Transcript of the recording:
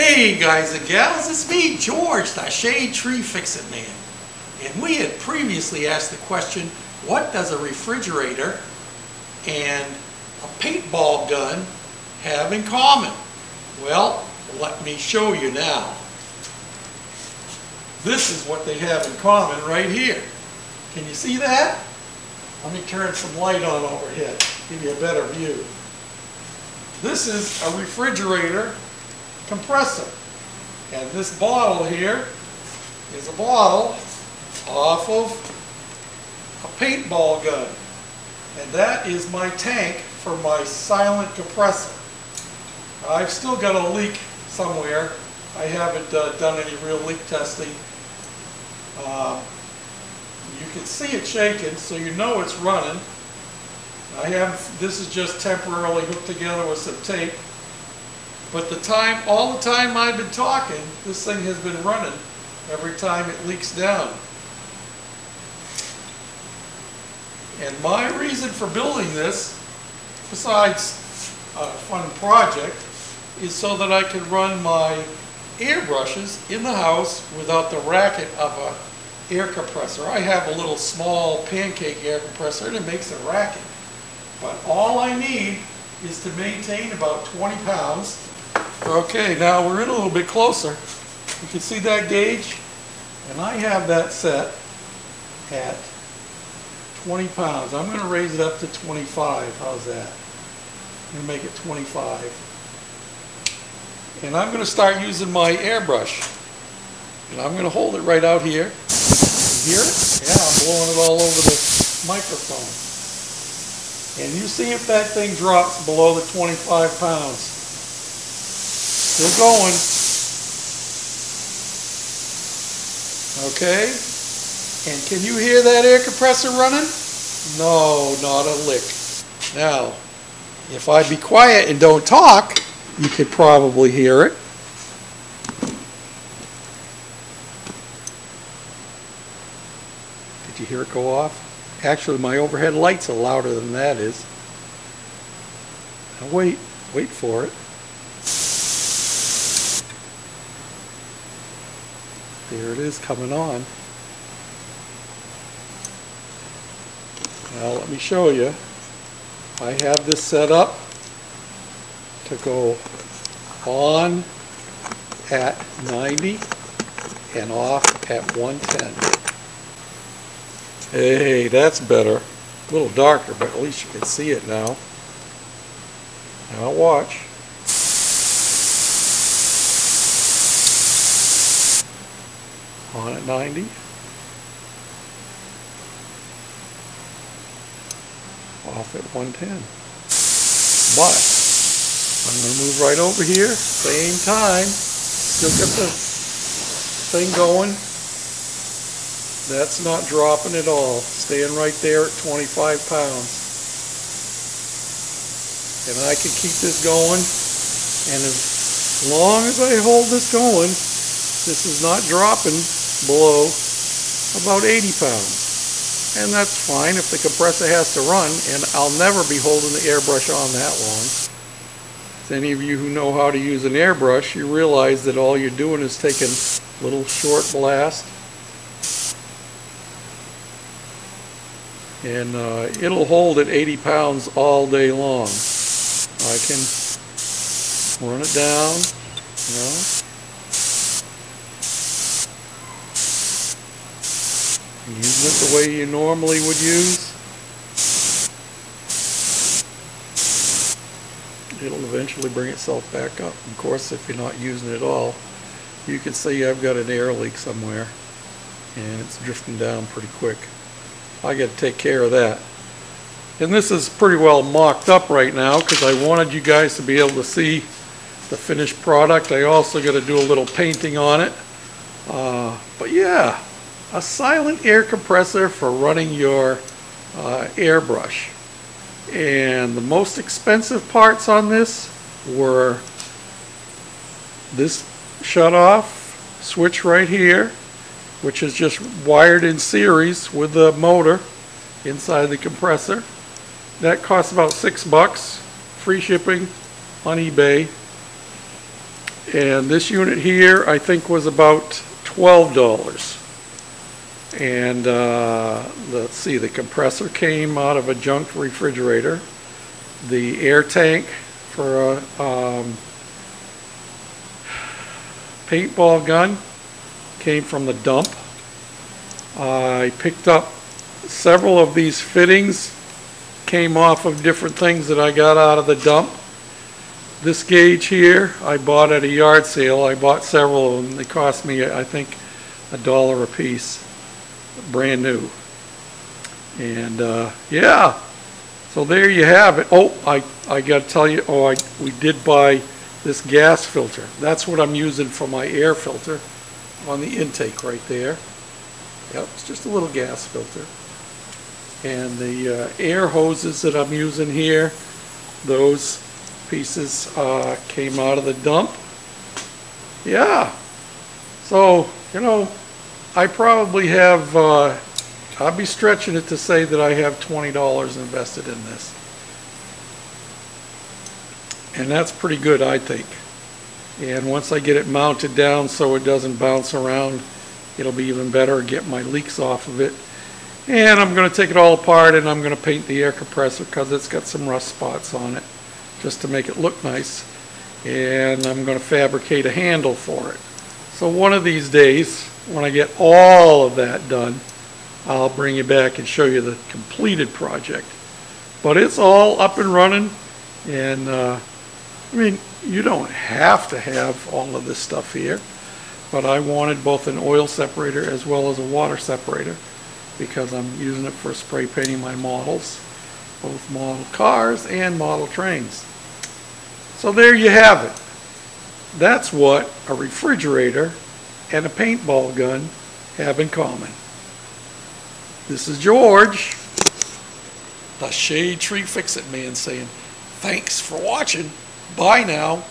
Hey guys and gals, it's me, George, the Shade Tree Fix-It Man. And we had previously asked the question, what does a refrigerator and a paintball gun have in common? Well, let me show you now. This is what they have in common right here. Can you see that? Let me turn some light on overhead, give you a better view. This is a refrigerator compressor. And this bottle here is a bottle off of a paintball gun. And that is my tank for my silent compressor. I've still got a leak somewhere. I haven't done any real leak testing. You can see it shaking, so you know it's running. This is just temporarily hooked together with some tape. But all the time I've been talking, this thing has been running every time it leaks down. And my reason for building this, besides a fun project, is so that I can run my airbrushes in the house without the racket of an air compressor. I have a little small pancake air compressor and it makes a racket. But all I need is to maintain about 20 pounds. Okay, now we're in a little bit closer. You can see that gauge? And I have that set at 20 pounds. I'm going to raise it up to 25. How's that? I'm going to make it 25. And I'm going to start using my airbrush. And I'm going to hold it right out here. You hear it? Yeah, I'm blowing it all over the microphone. And you see if that thing drops below the 25 pounds. Still going. Okay. And can you hear that air compressor running? No, not a lick. Now, if I be quiet and don't talk, you could probably hear it. Did you hear it go off? Actually, my overhead lights are louder than that is. Now wait for it. There it is coming on. Now let me show you. I have this set up to go on at 90 and off at 110. Hey, that's better. A little darker, but at least you can see it now. Now watch. On at 90. Off at 110. But I'm going to move right over here, same time, still got the thing going. That's not dropping at all, staying right there at 25 pounds. And I can keep this going, and as long as I hold this going, this is not dropping below about 80 pounds. And that's fine if the compressor has to run, and I'll never be holding the airbrush on that long. As any of you who know how to use an airbrush, you realize that all you're doing is taking a little short blast, and it'll hold at 80 pounds all day long. I can run it down, you know. Using it the way you normally would use. It'll eventually bring itself back up. Of course, if you're not using it at all, you can see I've got an air leak somewhere and it's drifting down pretty quick. I got to take care of that. And this is pretty well mocked up right now because I wanted you guys to be able to see the finished product. I also got to do a little painting on it. But yeah. A silent air compressor for running your airbrush. And the most expensive parts on this were this shut-off switch right here, which is just wired in series with the motor inside the compressor. That costs about $6, free shipping on eBay. And this unit here, I think, was about $12. And let's see, the compressor came out of a junk refrigerator. The air tank for a paintball gun came from the dump. I picked up several of these fittings, came off of different things that I got out of the dump. This gauge here, I bought at a yard sale. I bought several of them. They cost me, I think, $1 a piece, brand new. And yeah, so there you have it. Oh, I got to tell you, we did buy this gas filter. That's what I'm using for my air filter on the intake right there. Yep, it's just a little gas filter. And the air hoses that I'm using here, those pieces came out of the dump. Yeah, so, you know, I probably have, I'll be stretching it to say that I have $20 invested in this. And that's pretty good, I think. And once I get it mounted down so it doesn't bounce around, it'll be even better, get my leaks off of it. And I'm going to take it all apart and I'm going to paint the air compressor because it's got some rust spots on it, just to make it look nice. And I'm going to fabricate a handle for it. So one of these days, when I get all of that done, I'll bring you back and show you the completed project. But it's all up and running, and I mean, you don't have to have all of this stuff here, but I wanted both an oil separator as well as a water separator because I'm using it for spray painting my models, both model cars and model trains. So there you have it. That's what a refrigerator and a paintball gun have in common. This is George, the Shade Tree Fix-It Man, saying thanks for watching. Bye now.